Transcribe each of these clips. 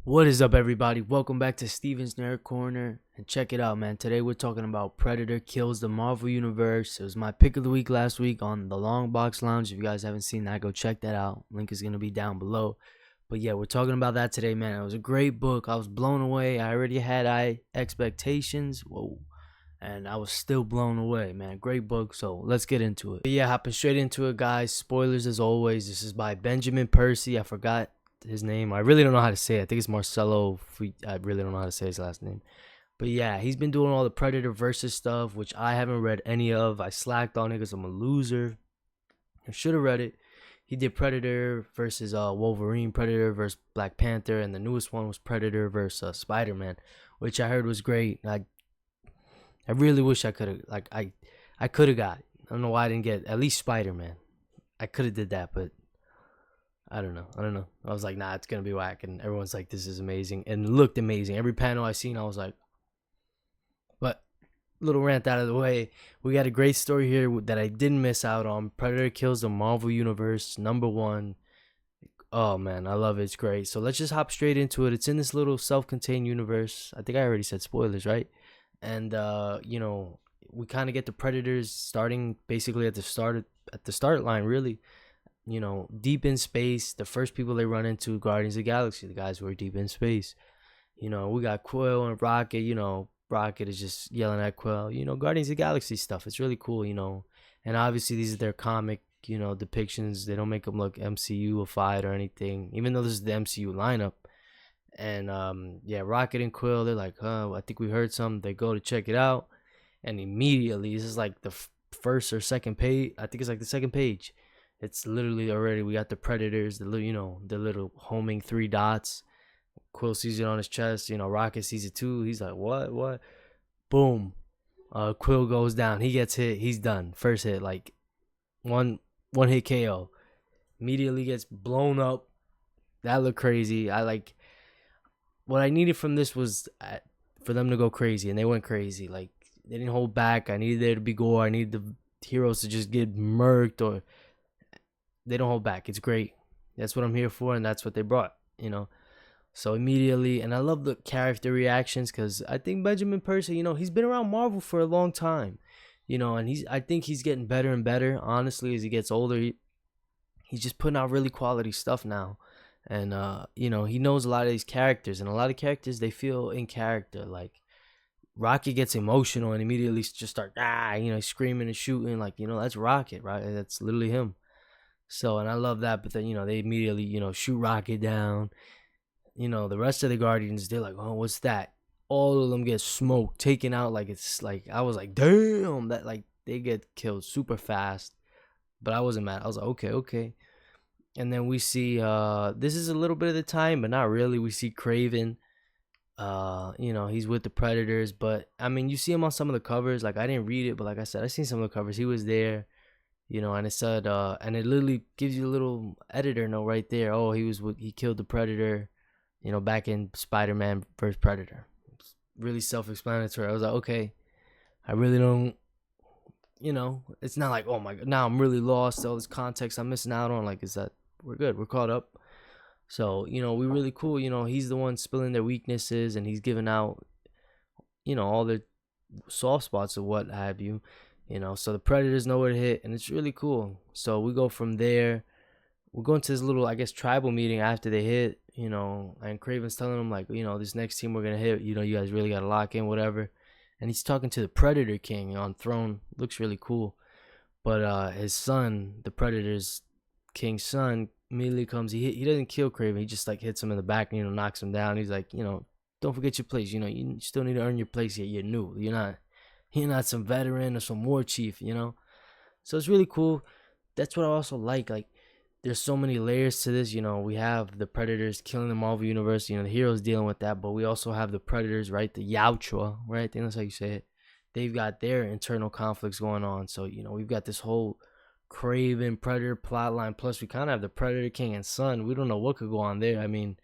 What is up, everybody? Welcome back to Steven's Nerd Corner. And check it out, man. Today we're talking about Predator Kills the Marvel Universe. It was my pick of the week last week on the Long Box Lounge. If you guys haven't seen that, go check that out. Link is going to be down below. But yeah, we're talking about that today, man. It was a great book. I was blown away. I already had high expectations. Whoa. And I was still blown away, man. Great book. So let's get into it. But yeah, hopping straight into it, guys. Spoilers as always. This is by Benjamin Percy. I forgot his name. I really don't know how to say it. I think it's Marcelo. I really don't know how to say his last name. But yeah, he's been doing all the Predator versus stuff, which I haven't read any of. I slacked on it because I'm a loser. I should have read it. He did Predator versus Wolverine, Predator versus Black Panther, and the newest one was Predator versus Spider-Man, which I heard was great. I really wish I could have, I could have got. I don't know why I didn't get at least Spider-Man. I could have did that, but I don't know. I was like, nah, it's going to be whack. And everyone's like, this is amazing. And it looked amazing. Every panel I seen, I was like, but little rant out of the way. We got a great story here that I didn't miss out on. Predator Kills the Marvel Universe, #1. Oh, man, I love it. It's great. So let's just hop straight into it. It's in this little self-contained universe. I think I already said spoilers, right? And, we kind of get the Predators starting basically at the start line, really. Deep in space. The first people they run into, Guardians of the Galaxy, the guys who are deep in space. We got Quill and Rocket. Rocket is just yelling at Quill. Guardians of the Galaxy stuff. It's really cool, And obviously these are their comic, depictions. They don't make them look MCU-ified or anything, even though this is the MCU lineup. And, Rocket and Quill, they're like, I think we heard something. They go to check it out. And immediately, this is like the first or second page. I think it's like the second page. It's literally already, we got the Predators, the little homing 3 dots. Quill sees it on his chest. Rocket sees it too. He's like, what? Boom. Quill goes down. He gets hit. He's done. First hit, like one hit KO. Immediately gets blown up. That looked crazy. What I needed from this was for them to go crazy, and they went crazy. Like, they didn't hold back. I needed there to be gore. I needed the heroes to just get murked, or they don't hold back. It's great. That's what I'm here for, and that's what they brought, So immediately, and I love the character reactions, because I think Benjamin Percy, he's been around Marvel for a long time, and I think he's getting better and better, honestly, as he gets older. He's just putting out really quality stuff now, and, he knows a lot of these characters, and a lot of characters, they feel in character. Like, Rocket gets emotional and immediately just start, screaming and shooting, like, that's Rocket, right? That's literally him. So, and I love that, but then, they immediately, shoot Rocket down. The rest of the Guardians, they're like, oh, what's that? All of them get smoked, taken out. Like, it's like, I was like, damn, that, like, they get killed super fast. But I wasn't mad. I was like, okay. And then we see, this is a little bit of the time, but not really. We see Kraven. He's with the Predators, but I mean, you see him on some of the covers. Like, I didn't read it, but like I said, I seen some of the covers. He was there. And it said, and it literally gives you a little editor note right there. Oh, he killed the Predator, back in Spider-Man vs. Predator. It's really self-explanatory. I was like, okay, I really don't, it's not like, oh my God, now I'm really lost. All this context I'm missing out on. Like, is that, we're good. We're caught up. So, we really cool. He's the one spilling their weaknesses, and he's giving out, all their soft spots or what have you. So the Predators know where to hit, and it's really cool. So we go from there. We're going to this little, I guess, tribal meeting after they hit, and Kraven's telling them, like, this next team we're going to hit, you guys really got to lock in, whatever. And he's talking to the Predator King on throne. Looks really cool. But his son, the Predator's King's son, immediately comes. He doesn't kill Kraven. He just, like, hits him in the back and, knocks him down. He's like, don't forget your place. You still need to earn your place here. You're new. You're not some veteran or some war chief, So it's really cool. That's what I also like. Like, there's so many layers to this. We have the Predators killing the Marvel Universe. The heroes dealing with that. But we also have the Predators, right? The Yautja, right? I think that's how you say it. They've got their internal conflicts going on. So, we've got this whole Kraven Predator plotline. Plus, we kind of have the Predator King and son. We don't know what could go on there. I mean,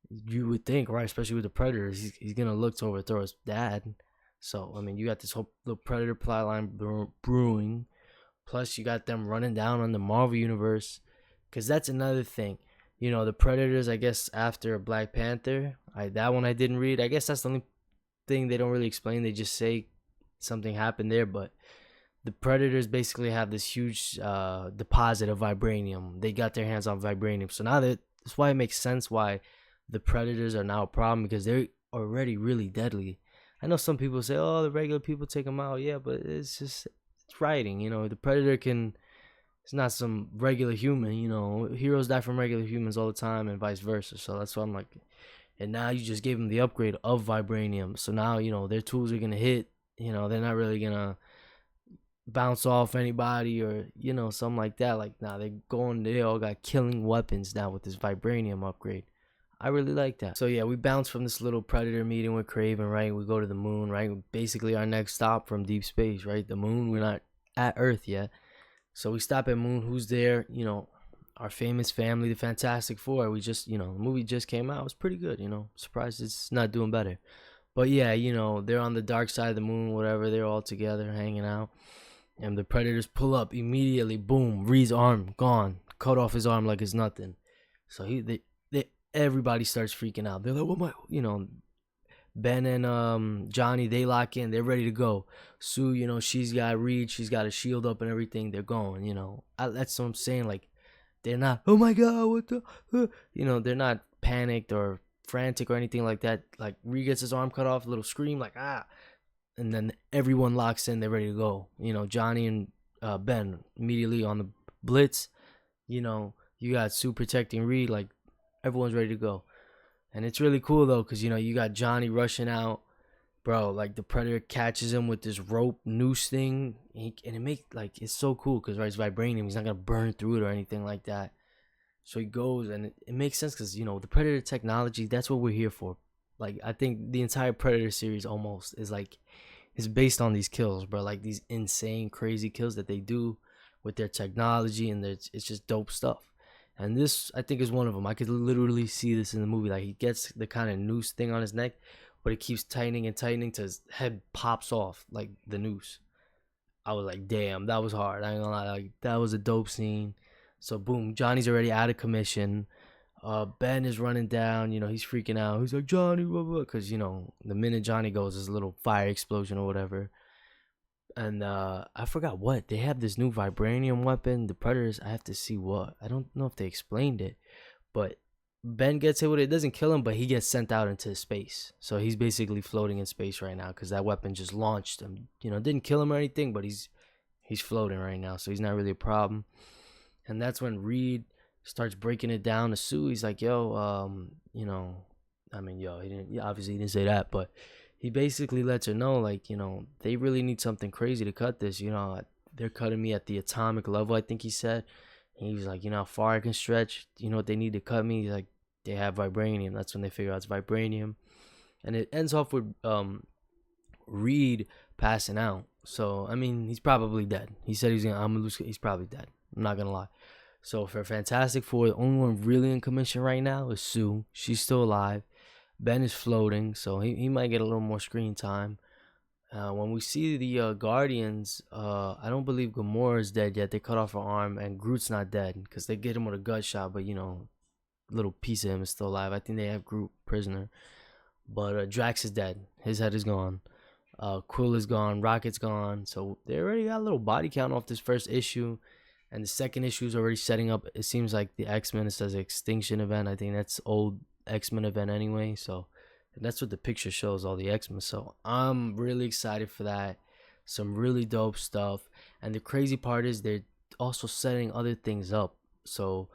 you would think, right? Especially with the Predators, he's going to look to overthrow his dad. So, I mean, you got this whole little Predator plotline brewing. Plus, you got them running down on the Marvel universe, because that's another thing. The Predators. I guess after Black Panther, that one I didn't read. I guess that's the only thing they don't really explain. They just say something happened there, but the Predators basically have this huge deposit of vibranium. They got their hands on vibranium, so now that's why it makes sense why the Predators are now a problem, because they're already really deadly. I know some people say, "Oh, the regular people take them out." Yeah, but it's writing. The Predator can. It's not some regular human. Heroes die from regular humans all the time, and vice versa. So that's why I'm like, and now you just gave them the upgrade of vibranium. So now their tools are gonna hit. They're not really gonna bounce off anybody or something like that. Like now they all got killing weapons now with this vibranium upgrade. I really like that. So yeah, we bounce from this little Predator meeting with Craven, right? We go to the moon, right? Basically our next stop from deep space, right? The moon. We're not at Earth yet. So we stop at moon. Who's there? Our famous family, the Fantastic Four. We just, the movie just came out. It was pretty good, Surprised it's not doing better. But yeah, they're on the dark side of the moon, whatever. They're all together hanging out. And the Predators pull up immediately. Boom, Reed's arm gone. Cut off his arm like it's nothing. So everybody starts freaking out. They're like, "What my?" Ben and Johnny, they lock in. They're ready to go. Sue, she's got Reed. She's got a shield up and everything. They're going. That's what I'm saying. Like, they're not. Oh my God, what the? They're not panicked or frantic or anything like that. Like Reed gets his arm cut off, a little scream, like ah. And then everyone locks in. They're ready to go. Johnny and Ben immediately on the blitz. You got Sue protecting Reed. Like everyone's ready to go. And it's really cool though, because you got Johnny rushing out, bro. Like the Predator catches him with this rope noose thing, and it makes it's so cool because it's vibranium. He's not gonna burn through it or anything like that. So he goes, and it makes sense because the Predator technology. That's what we're here for. Like I think the entire Predator series almost is based on these kills, bro. Like these insane, crazy kills that they do with their technology, and it's just dope stuff. And this, I think, is one of them. I could literally see this in the movie. Like he gets the kind of noose thing on his neck, but it keeps tightening and tightening till his head pops off like the noose. I was like, damn, that was hard. I ain't gonna lie, like that was a dope scene. So boom, Johnny's already out of commission. Ben is running down. He's freaking out. He's like, Johnny, blah, blah, because the minute Johnny goes, there's a little fire explosion or whatever. And I forgot what they have, this new vibranium weapon. The Predators, I have to see what. I don't know if they explained it, but Ben gets hit with it. It doesn't kill him, but he gets sent out into space. So he's basically floating in space right now because that weapon just launched him. Didn't kill him or anything, but he's floating right now, so he's not really a problem. And that's when Reed starts breaking it down to Sue. He's like, yo, obviously he didn't say that, but he basically lets her know, like, they really need something crazy to cut this. They're cutting me at the atomic level, I think he said. And he's like, how far I can stretch? What they need to cut me? He's like, they have vibranium. That's when they figure out it's vibranium. And it ends off with Reed passing out. So, he's probably dead. He said I'm gonna lose. He's probably dead. I'm not gonna lie. So for Fantastic Four, the only one really in commission right now is Sue. She's still alive. Ben is floating, so he might get a little more screen time. When we see the Guardians, I don't believe Gamora is dead yet. They cut off her arm, and Groot's not dead because they get him with a gut shot, but a little piece of him is still alive. I think they have Groot prisoner, but Drax is dead. His head is gone. Quill is gone. Rocket's gone. So they already got a little body count off this first issue. And the second issue is already setting up. It seems like the X-Men, it says Extinction Event. I think that's old X-Men event anyway. So that's what the picture shows, all the X-Men. So I'm really excited for that. Some really dope stuff. And the crazy part is they're also setting other things up. So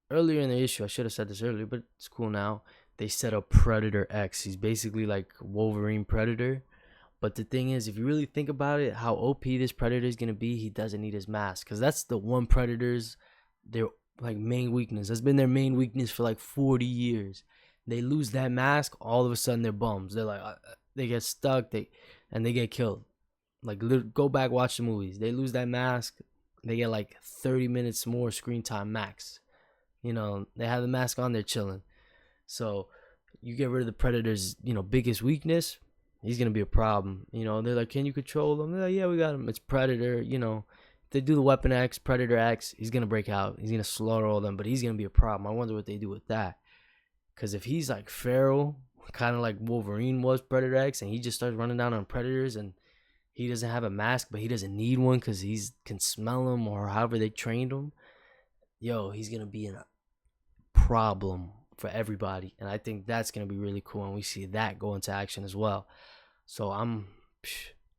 earlier in the issue, I should have said this earlier, but it's cool now. They set up Predator X. He's basically like Wolverine Predator. But the thing is, if you really think about it, how OP this Predator is going to be, he doesn't need his mask. Because that's the one Predator's, their main weakness. That's been their main weakness for 40 years. They lose that mask, all of a sudden they're bums. They're like, they get stuck, and they get killed. Go back, watch the movies. They lose that mask, they get 30 minutes more screen time max. They have the mask on, they're chilling. So you get rid of the Predator's, biggest weakness, he's gonna be a problem. They're like, can you control him? They're like, yeah, we got him. It's Predator. If they do the Weapon X, Predator X, he's gonna break out. He's gonna slaughter all them, but he's gonna be a problem. I wonder what they do with that. Because if he's like feral, kind of like Wolverine was Predator X, and he just starts running down on predators, and he doesn't have a mask, but he doesn't need one because he can smell them or however they trained him. Yo, he's gonna be a problem for everybody, and I think that's gonna be really cool, and we see that go into action as well. So I'm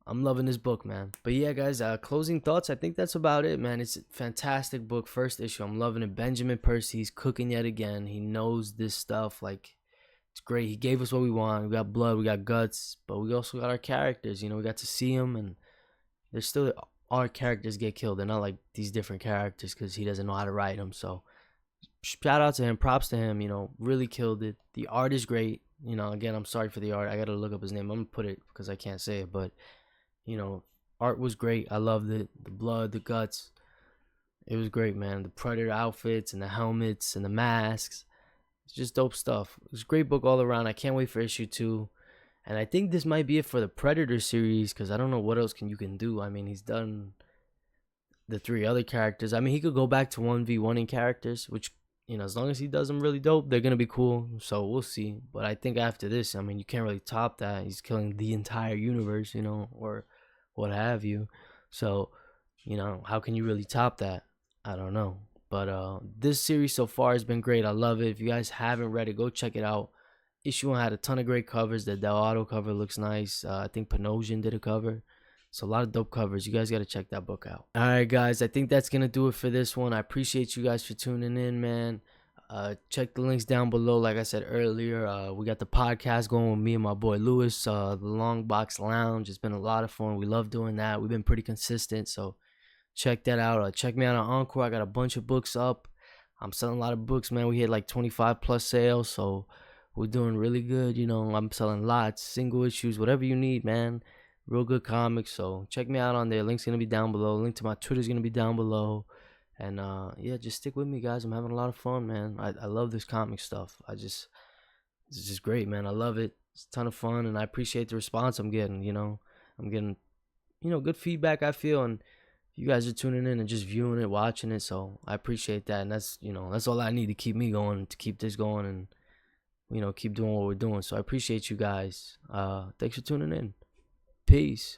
loving this book, man. But yeah, guys, closing thoughts. I think that's about it, man. It's a fantastic book. First issue, I'm loving it. Benjamin Percy, he's cooking yet again. He knows this stuff. Like, it's great. He gave us what we want. We got blood, we got guts, but we also got our characters. You know, we got to see them, and there's still our characters get killed. They're not like these different characters because he doesn't know how to write them. So shout out to him. Props to him. You know, really killed it. The art is great. You know, again, I'm sorry for the art. I gotta look up his name. I'm gonna put it because I can't say it, but you know, art was great. I loved it. The blood, the guts. It was great, man. The Predator outfits and the helmets and the masks. It's just dope stuff. It was a great book all around. I can't wait for issue 2. And I think this might be it for the Predator series because I don't know what else you can do. I mean, he's done the 3 other characters. I mean, he could go back to 1v1ing characters, which, you know, as long as he does them really dope, they're going to be cool. So we'll see. But I think after this, I mean, you can't really top that. He's killing the entire universe, you know, or what have you. So, you know, how can you really top that? I don't know. But this series so far has been great. I love it. If you guys haven't read it, go check it out. Issue 1 had a ton of great covers. The Del Auto cover looks nice. I think Panosian did a cover. So a lot of dope covers. You guys got to check that book out. All right, guys. I think that's going to do it for this one. I appreciate you guys for tuning in, man. Check the links down below. Like I said earlier, we got the podcast going with me and my boy Lewis, the Long Box Lounge. It's been a lot of fun. We love doing that. We've been pretty consistent, so check that out. Check me out on Encore. I got a bunch of books up. I'm selling a lot of books, man. We hit like 25 plus sales, so we're doing really good. You know, I'm selling lots, single issues, whatever you need, man. Real good comics. So check me out on there. Link's gonna be down below. Link to my Twitter's gonna be down below. And yeah, just stick with me, guys. I'm having a lot of fun, man. I love this comic stuff. It's just great, man. I love it. It's a ton of fun, and I appreciate the response I'm getting. You know, I'm getting, you know, good feedback, I feel, and you guys are tuning in and just viewing it, watching it. So I appreciate that, and that's, you know, that's all I need to keep me going, to keep this going, and, you know, keep doing what we're doing. So I appreciate you guys. Thanks for tuning in. Peace.